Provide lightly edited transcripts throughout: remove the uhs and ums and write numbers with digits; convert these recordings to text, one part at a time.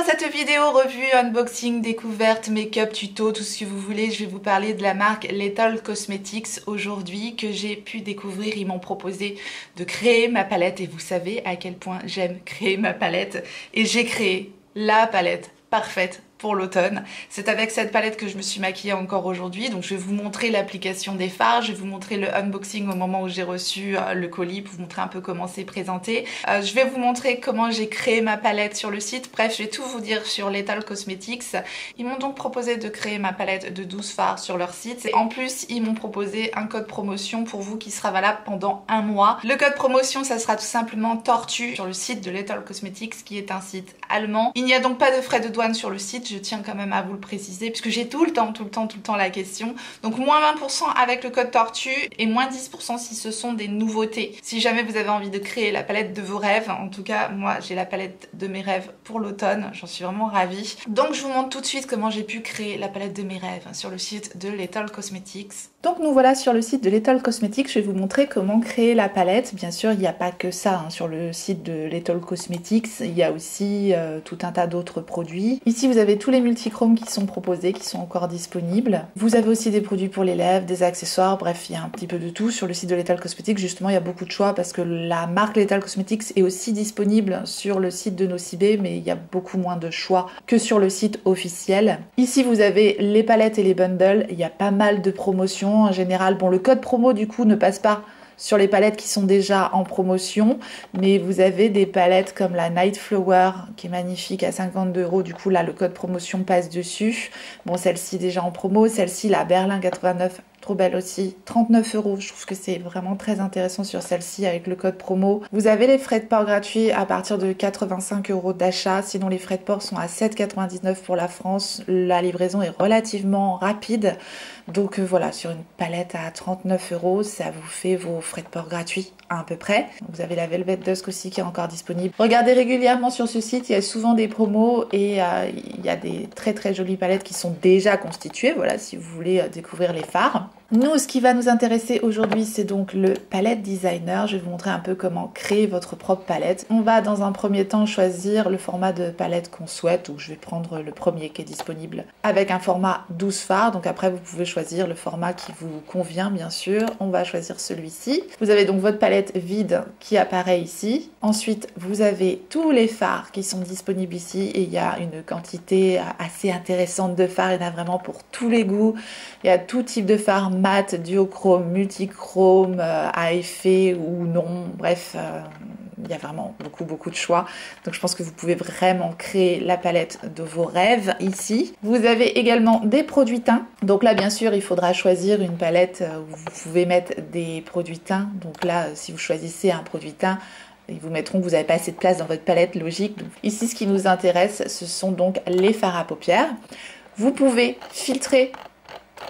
dans cette vidéo revue, unboxing, découverte, make-up, tuto, tout ce que vous voulez, je vais vous parler de la marque Lethal Cosmetics aujourd'hui que j'ai pu découvrir. Ils m'ont proposé de créer ma palette et vous savez à quel point j'aime créer ma palette et j'ai créé la palette parfaite pour l'automne. C'est avec cette palette que je me suis maquillée encore aujourd'hui. Donc je vais vous montrer l'application des fards, je vais vous montrer le unboxing au moment où j'ai reçu le colis pour vous montrer un peu comment c'est présenté. Je vais vous montrer comment j'ai créé ma palette sur le site. Bref, je vais tout vous dire sur Lethal Cosmetics. Ils m'ont donc proposé de créer ma palette de 12 fards sur leur site. Et en plus, ils m'ont proposé un code promotion pour vous qui sera valable pendant un mois. Le code promotion, ça sera tout simplement Tortue sur le site de Lethal Cosmetics qui est un site allemand. Il n'y a donc pas de frais de douane sur le site. Je tiens quand même à vous le préciser puisque j'ai tout le temps la question. Donc moins 20% avec le code Tortue et moins 10% si ce sont des nouveautés. Si jamais vous avez envie de créer la palette de vos rêves, en tout cas moi j'ai la palette de mes rêves pour l'automne, j'en suis vraiment ravie. Donc je vous montre tout de suite comment j'ai pu créer la palette de mes rêves sur le site de Lethal Cosmetics. Donc nous voilà sur le site de Lethal Cosmetics, je vais vous montrer comment créer la palette. Bien sûr il n'y a pas que ça sur le site de Lethal Cosmetics, il y a aussi tout un tas d'autres produits. Ici vous avez tous les multichromes qui sont proposés, qui sont encore disponibles. Vous avez aussi des produits pour les lèvres, des accessoires, bref, il y a un petit peu de tout. Sur le site de Lethal Cosmetics, justement, il y a beaucoup de choix parce que la marque Lethal Cosmetics est aussi disponible sur le site de Nocibé, mais il y a beaucoup moins de choix que sur le site officiel. Ici, vous avez les palettes et les bundles. Il y a pas mal de promotions en général. Bon, le code promo, du coup, ne passe pas sur les palettes qui sont déjà en promotion, mais vous avez des palettes comme la Night Flower qui est magnifique à 52 €. Du coup là le code promotion passe dessus. Bon, celle-ci déjà en promo, celle-ci la Berlin 89, trop belle aussi, 39 €. Je trouve que c'est vraiment très intéressant sur celle-ci avec le code promo. Vous avez les frais de port gratuits à partir de 85 € d'achat, sinon les frais de port sont à 7,99 € pour la France. La livraison est relativement rapide. Donc voilà, sur une palette à 39 €, ça vous fait vos frais de port gratuits à peu près. Vous avez la Velvet Dusk aussi qui est encore disponible. Regardez régulièrement sur ce site, il y a souvent des promos et il y a des très jolies palettes qui sont déjà constituées. Voilà, si vous voulez découvrir les fards. Nous, ce qui va nous intéresser aujourd'hui, c'est donc le palette designer. Je vais vous montrer un peu comment créer votre propre palette. On va dans un premier temps choisir le format de palette qu'on souhaite. Donc je vais prendre le premier qui est disponible avec un format 12 fards. Donc après, vous pouvez choisir le format qui vous convient, bien sûr. On va choisir celui-ci. Vous avez donc votre palette vide qui apparaît ici. Ensuite, vous avez tous les fards qui sont disponibles ici. Et il y a une quantité assez intéressante de fards. Il y en a vraiment pour tous les goûts. Il y a tout type de fards, mat, duochrome, multichrome, à effet ou non, bref, il y a vraiment beaucoup de choix. Donc je pense que vous pouvez vraiment créer la palette de vos rêves ici. Vous avez également des produits teints. Donc là, bien sûr, il faudra choisir une palette où vous pouvez mettre des produits teints. Donc là, si vous choisissez un produit teint, ils vous mettront que vous n'avez pas assez de place dans votre palette, logique. Donc ici, ce qui nous intéresse, ce sont donc les fards à paupières. Vous pouvez filtrer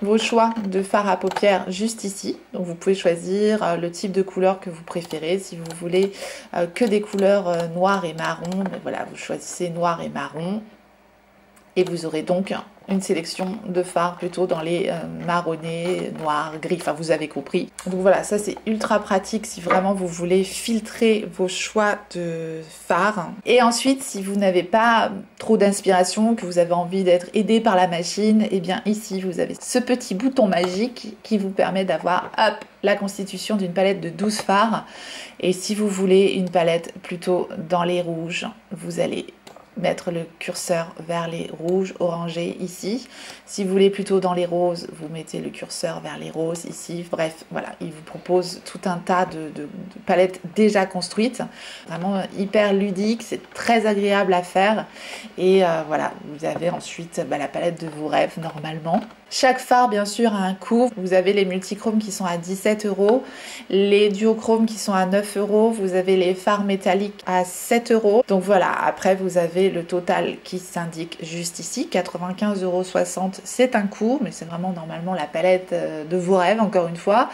vos choix de fard à paupières juste ici. Donc vous pouvez choisir le type de couleur que vous préférez. Si vous voulez que des couleurs noires et marron, ben voilà, vous choisissez noir et marron. Et vous aurez donc une sélection de fards plutôt dans les marronnés, noirs, gris, enfin vous avez compris. Donc voilà, ça c'est ultra pratique si vraiment vous voulez filtrer vos choix de fards. Et ensuite, si vous n'avez pas trop d'inspiration, que vous avez envie d'être aidé par la machine, et bien ici vous avez ce petit bouton magique qui vous permet d'avoir hop, la constitution d'une palette de 12 fards. Et si vous voulez une palette plutôt dans les rouges, vous allez mettre le curseur vers les rouges orangés ici. Si vous voulez plutôt dans les roses, vous mettez le curseur vers les roses ici. Bref, voilà, il vous propose tout un tas de palettes déjà construites. Vraiment hyper ludique, c'est très agréable à faire. Et voilà, vous avez ensuite la palette de vos rêves normalement. Chaque fard, bien sûr, a un coût. Vous avez les multichromes qui sont à 17 €, les duochromes qui sont à 9 €, vous avez les fards métalliques à 7 €. Donc voilà, après vous avez le total qui s'indique juste ici, 95,60 €. C'est un coût, mais c'est vraiment normalement la palette de vos rêves, encore une fois.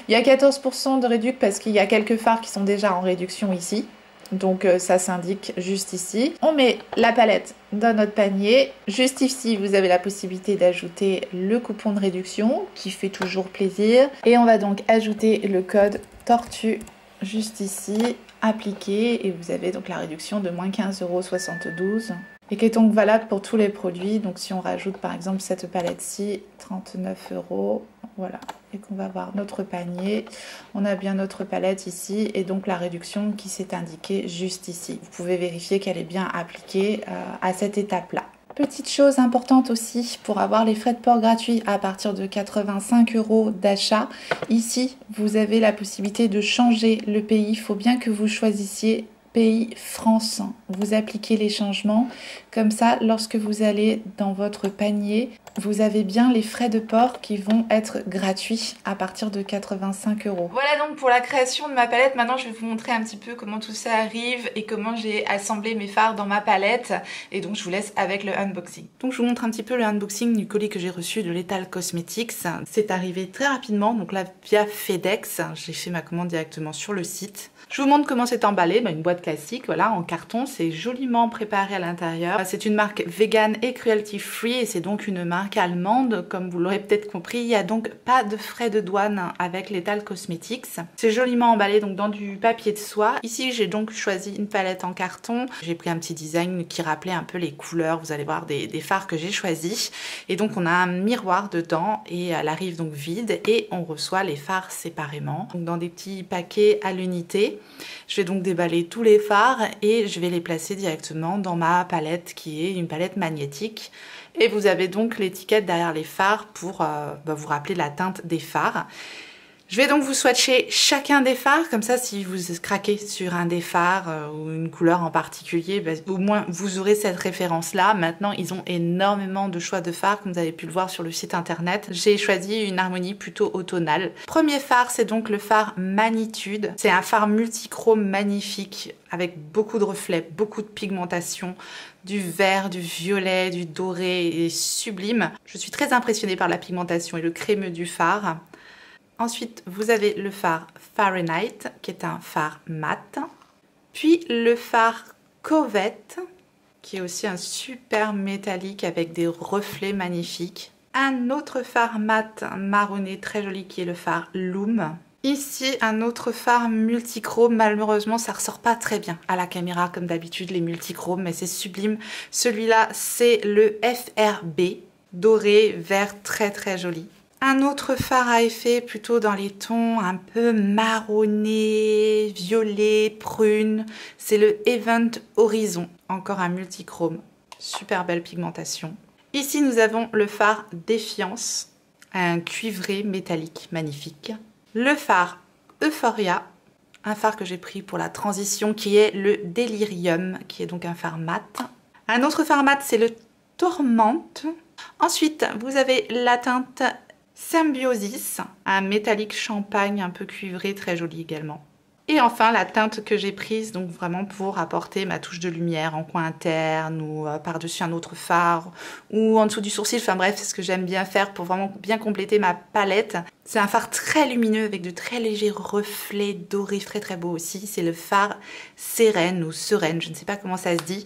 Il y a 14% de réduction parce qu'il y a quelques fards qui sont déjà en réduction ici. Donc ça s'indique juste ici. On met la palette dans notre panier. Juste ici, vous avez la possibilité d'ajouter le coupon de réduction qui fait toujours plaisir. Et on va donc ajouter le code Tortue juste ici, appliquer, et vous avez donc la réduction de moins 15,72 €. et qui est donc valable pour tous les produits. Donc si on rajoute par exemple cette palette-ci, 39 €, voilà, et qu'on va voir notre panier, on a bien notre palette ici et donc la réduction qui s'est indiquée juste ici. Vous pouvez vérifier qu'elle est bien appliquée à cette étape-là. Petite chose importante aussi, pour avoir les frais de port gratuits à partir de 85 € d'achat, ici vous avez la possibilité de changer le pays. Il faut bien que vous choisissiez pays France. Vous appliquez les changements, comme ça lorsque vous allez dans votre panier, vous avez bien les frais de port qui vont être gratuits à partir de 85 €. Voilà donc pour la création de ma palette. Maintenant je vais vous montrer un petit peu comment tout ça arrive et comment j'ai assemblé mes fards dans ma palette. Et donc je vous laisse avec le unboxing. Donc je vous montre un petit peu le unboxing du colis que j'ai reçu de Lethal Cosmetics. C'est arrivé très rapidement, donc là via FedEx. J'ai fait ma commande directement sur le site. Je vous montre comment c'est emballé, une boîte classique, voilà, en carton, c'est joliment préparé à l'intérieur. C'est une marque vegan et cruelty free et c'est donc une marque allemande, comme vous l'aurez peut-être compris. Il n'y a donc pas de frais de douane avec Lethal Cosmetics. C'est joliment emballé donc dans du papier de soie. Ici j'ai donc choisi une palette en carton. J'ai pris un petit design qui rappelait un peu les couleurs, vous allez voir des fards que j'ai choisis. Et donc on a un miroir dedans et elle arrive donc vide et on reçoit les fards séparément, donc dans des petits paquets à l'unité. Je vais donc déballer tous les fards et je vais les placer directement dans ma palette qui est une palette magnétique. Et vous avez donc l'étiquette derrière les fards pour vous rappeler la teinte des fards. Je vais donc vous swatcher chacun des fards, comme ça si vous craquez sur un des fards ou une couleur en particulier, au moins vous aurez cette référence là. Maintenant ils ont énormément de choix de fards comme vous avez pu le voir sur le site internet. J'ai choisi une harmonie plutôt automnale. Premier fard c'est donc le fard Magnitude. C'est un fard multichrome magnifique avec beaucoup de reflets, beaucoup de pigmentation, du vert, du violet, du doré et sublime. Je suis très impressionnée par la pigmentation et le crémeux du fard. Ensuite, vous avez le fard Fahrenheit, qui est un fard mat. Puis le fard Covette, qui est aussi un super métallique avec des reflets magnifiques. Un autre fard mat marronné très joli qui est le fard Loom. Ici, un autre fard multichrome. Malheureusement, ça ressort pas très bien à la caméra comme d'habitude les multichromes, mais c'est sublime. Celui-là, c'est le FRB, doré, vert, très très joli. Un autre fard à effet plutôt dans les tons un peu marronné, violet, prune, c'est le Event Horizon, encore un multichrome, super belle pigmentation. Ici nous avons le fard Défiance, un cuivré métallique magnifique. Le fard Euphoria, un fard que j'ai pris pour la transition qui est le Delirium, qui est donc un fard mat. Un autre fard mat c'est le Tourmente. Ensuite vous avez la teinte Symbiosis, un métallique champagne un peu cuivré, très joli également. Et enfin la teinte que j'ai prise donc vraiment pour apporter ma touche de lumière en coin interne ou par-dessus un autre fard ou en dessous du sourcil, enfin bref c'est ce que j'aime bien faire pour vraiment bien compléter ma palette. C'est un fard très lumineux avec de très légers reflets dorés, très très beau aussi. C'est le fard Sérène ou Sereine, je ne sais pas comment ça se dit.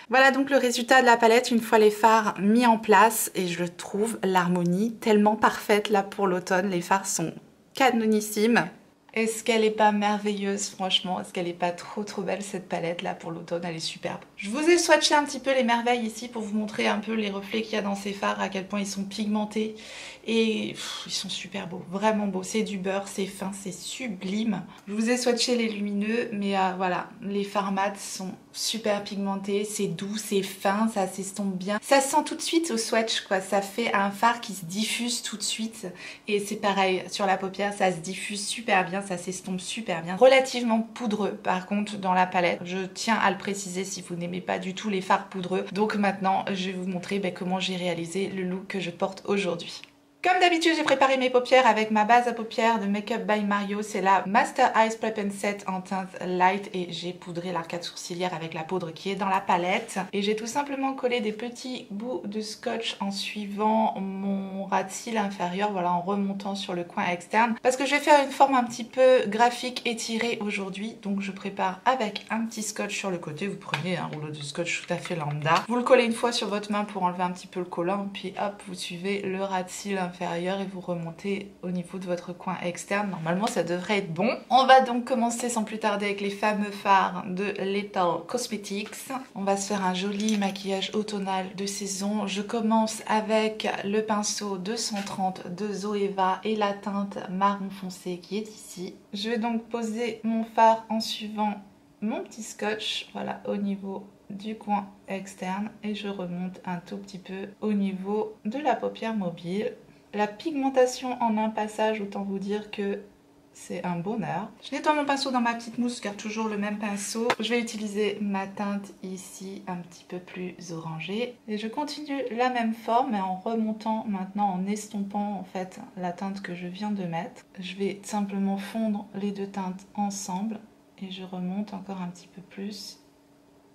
Voilà donc le résultat de la palette une fois les fards mis en place et je trouve l'harmonie tellement parfaite là pour l'automne. Les fards sont canonissimes. Est-ce qu'elle est pas merveilleuse franchement? Est-ce qu'elle est pas trop belle cette palette là pour l'automne? Elle est superbe. Je vous ai swatché un petit peu les merveilles ici pour vous montrer un peu les reflets qu'il y a dans ces fards, à quel point ils sont pigmentés et ils sont super beaux, vraiment beaux. C'est du beurre, c'est fin, c'est sublime. Je vous ai swatché les lumineux mais voilà, les fards mat sont super pigmentés, c'est doux, c'est fin, ça s'estompe bien. Ça se sent tout de suite au swatch quoi, ça fait un fard qui se diffuse tout de suite et c'est pareil sur la paupière, ça se diffuse super bien, ça s'estompe super bien. Relativement poudreux par contre dans la palette, je tiens à le préciser si vous n'aimez pas du tout les fards poudreux. Donc maintenant je vais vous montrer comment j'ai réalisé le look que je porte aujourd'hui. Comme d'habitude, j'ai préparé mes paupières avec ma base à paupières de Make Up by Mario. C'est la Master Eyes Prep and Set en teinte light et j'ai poudré l'arcade sourcilière avec la poudre qui est dans la palette. Et j'ai tout simplement collé des petits bouts de scotch en suivant mon ras de cils inférieur, voilà, en remontant sur le coin externe. Parce que je vais faire une forme un petit peu graphique étirée aujourd'hui. Donc je prépare avec un petit scotch sur le côté. Vous prenez un rouleau de scotch tout à fait lambda. Vous le collez une fois sur votre main pour enlever un petit peu le collant. Puis hop, vous suivez le ras de cils inférieur inférieur et vous remontez au niveau de votre coin externe. Normalement, ça devrait être bon. On va donc commencer sans plus tarder avec les fameux fards de Lethal Cosmetics. On va se faire un joli maquillage automnal de saison. Je commence avec le pinceau 230 de Zoeva et la teinte marron foncé qui est ici. Je vais donc poser mon fard en suivant mon petit scotch, voilà, au niveau du coin externe et je remonte un tout petit peu au niveau de la paupière mobile. La pigmentation en un passage, autant vous dire que c'est un bonheur. Je nettoie mon pinceau dans ma petite mousse, car toujours le même pinceau. Je vais utiliser ma teinte ici, un petit peu plus orangée. Et je continue la même forme, mais en remontant maintenant, en estompant en fait la teinte que je viens de mettre. Je vais simplement fondre les deux teintes ensemble et je remonte encore un petit peu plus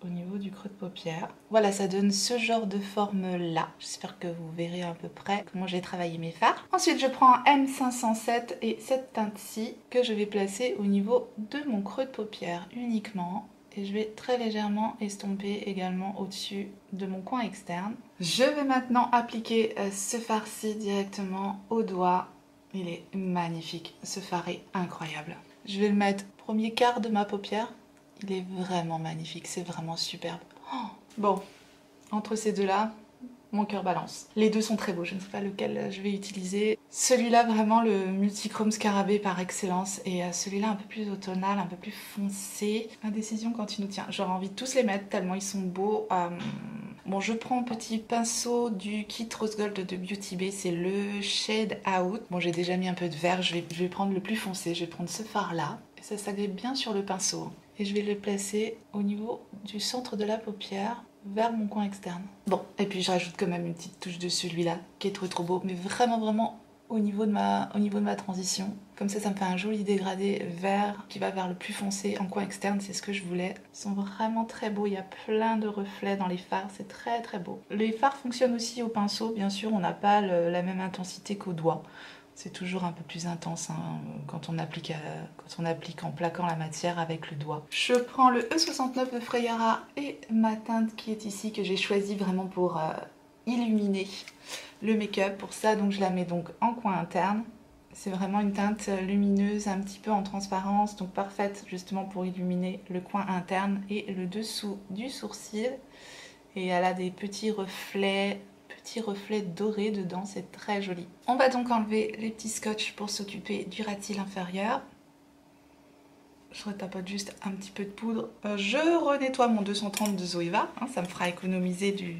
au niveau du creux de paupière. Voilà, ça donne ce genre de forme là. J'espère que vous verrez à peu près comment j'ai travaillé mes fards. Ensuite, je prends un M507 et cette teinte-ci que je vais placer au niveau de mon creux de paupière uniquement. Et je vais très légèrement estomper également au-dessus de mon coin externe. Je vais maintenant appliquer ce fard-ci directement au doigt. Il est magnifique, ce fard est incroyable. Je vais le mettre premier quart de ma paupière. Il est vraiment magnifique, c'est vraiment superbe. Oh, bon, entre ces deux-là, mon cœur balance. Les deux sont très beaux, je ne sais pas lequel je vais utiliser. Celui-là, vraiment le multichrome scarabée par excellence. Et celui-là un peu plus automnal, un peu plus foncé. Indécision quand il nous tient. J'aurais envie de tous les mettre tellement ils sont beaux. Bon, je prends un petit pinceau du kit Rose Gold de Beauty Bay, c'est le Shade Out. Bon, j'ai déjà mis un peu de vert, je vais prendre le plus foncé, je vais prendre ce fard-là. Et ça s'agrippe bien sur le pinceau. Et je vais le placer au niveau du centre de la paupière, vers mon coin externe. Bon, et puis je rajoute quand même une petite touche de celui-là, qui est trop beau, mais vraiment au niveau de ma transition. Comme ça me fait un joli dégradé vert qui va vers le plus foncé en coin externe, c'est ce que je voulais. Ils sont vraiment très beaux, il y a plein de reflets dans les fards, c'est très beau. Les fards fonctionnent aussi au pinceau, bien sûr, on n'a pas la même intensité qu'au doigt. C'est toujours un peu plus intense hein, quand on applique en plaquant la matière avec le doigt. Je prends le E69 de Freyara et ma teinte qui est ici, que j'ai choisie vraiment pour illuminer le make-up. Pour ça, donc, je la mets donc en coin interne. C'est vraiment une teinte lumineuse, un petit peu en transparence, donc parfaite justement pour illuminer le coin interne et le dessous du sourcil. Et elle a des petits reflets dorés dedans, c'est très joli. On va donc enlever les petits scotch pour s'occuper du ras-de-cils inférieur. Je retapote juste un petit peu de poudre. Je renettoie mon 230 de Zoeva, hein, ça me fera économiser du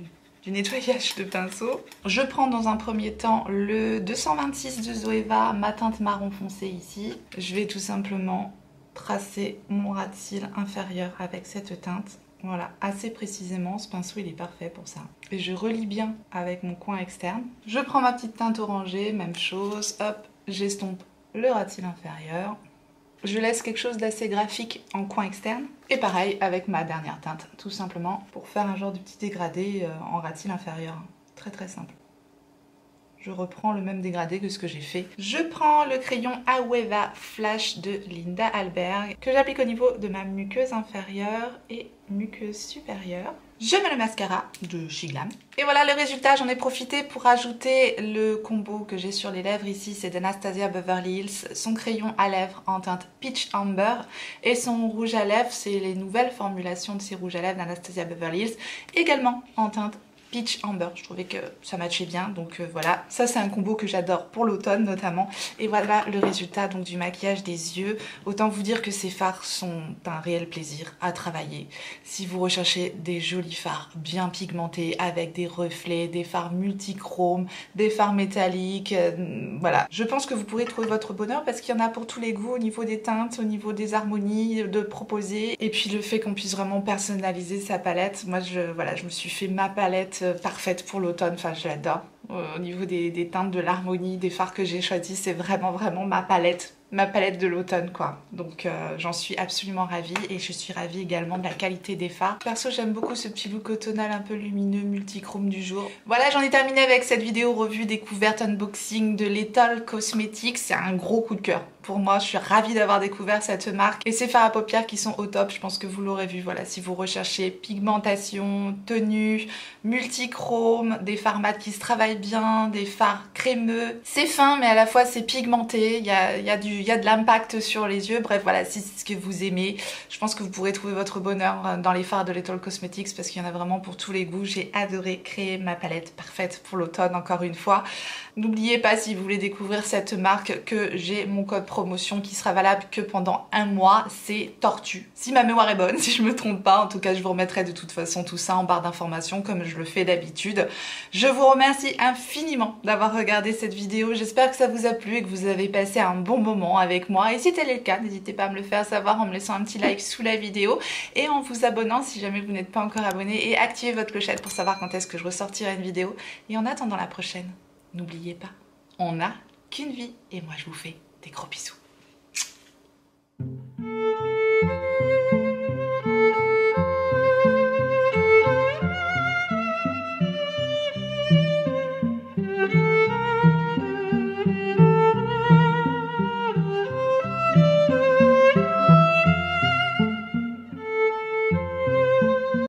nettoyage de pinceau. Je prends dans un premier temps le 226 de Zoeva, ma teinte marron foncé ici. Je vais tout simplement tracer mon ras de cils inférieur avec cette teinte. Voilà, assez précisément, ce pinceau il est parfait pour ça. Et je relie bien avec mon coin externe. Je prends ma petite teinte orangée, même chose, hop, j'estompe le ras de cils inférieur. Je laisse quelque chose d'assez graphique en coin externe. Et pareil avec ma dernière teinte, tout simplement pour faire un genre de petit dégradé en ras de cils inférieur. Très simple. Je reprends le même dégradé que ce que j'ai fait. Je prends le crayon Aweva Flash de Linda Alberg que j'applique au niveau de ma muqueuse inférieure et muqueuse supérieure. Je mets le mascara de She Glam. Et voilà le résultat, j'en ai profité pour ajouter le combo que j'ai sur les lèvres ici, c'est d'Anastasia Beverly Hills, son crayon à lèvres en teinte Peach Amber et son rouge à lèvres, c'est les nouvelles formulations de ces rouges à lèvres d'Anastasia Beverly Hills, également en teinte Peach Amber. Je trouvais que ça matchait bien, donc voilà, ça c'est un combo que j'adore pour l'automne notamment. Et voilà le résultat donc du maquillage des yeux. Autant vous dire que ces fards sont un réel plaisir à travailler. Si vous recherchez des jolis fards bien pigmentés avec des reflets, des fards multichromes, des fards métalliques, voilà. Je pense que vous pourrez trouver votre bonheur parce qu'il y en a pour tous les goûts au niveau des teintes, au niveau des harmonies de proposer. Et puis le fait qu'on puisse vraiment personnaliser sa palette. Moi voilà, je me suis fait ma palette parfaite pour l'automne, enfin je l'adore. Au niveau des teintes, de l'harmonie, des fards que j'ai choisis, c'est vraiment ma palette de l'automne quoi. Donc j'en suis absolument ravie et je suis ravie également de la qualité des fards. Perso j'aime beaucoup ce petit look automnal un peu lumineux, multichrome du jour. Voilà, j'en ai terminé avec cette vidéo revue découverte unboxing de Lethal Cosmetics. C'est un gros coup de cœur. pour moi. Je suis ravie d'avoir découvert cette marque et ces fards à paupières qui sont au top. Je pense que vous l'aurez vu, voilà, si vous recherchez pigmentation, tenue, multichrome, des fards mat qui se travaillent bien, des fards crémeux. C'est fin mais à la fois c'est pigmenté, il y a de l'impact sur les yeux. Bref voilà, si c'est ce que vous aimez, je pense que vous pourrez trouver votre bonheur dans les fards de L'Étoile Cosmetics parce qu'il y en a vraiment pour tous les goûts. J'ai adoré créer ma palette parfaite pour l'automne encore une fois. N'oubliez pas, si vous voulez découvrir cette marque, que j'ai mon code promotion qui sera valable que pendant un mois, c'est Tortue. Si ma mémoire est bonne, si je me trompe pas, en tout cas je vous remettrai de toute façon tout ça en barre d'informations comme je le fais d'habitude. Je vous remercie infiniment d'avoir regardé cette vidéo, j'espère que ça vous a plu et que vous avez passé un bon moment avec moi. Et si tel est le cas, n'hésitez pas à me le faire savoir en me laissant un petit like sous la vidéo et en vous abonnant si jamais vous n'êtes pas encore abonné, et activez votre clochette pour savoir quand est-ce que je ressortirai une vidéo. Et en attendant la prochaine, n'oubliez pas, on n'a qu'une vie, et moi je vous fais des gros bisous.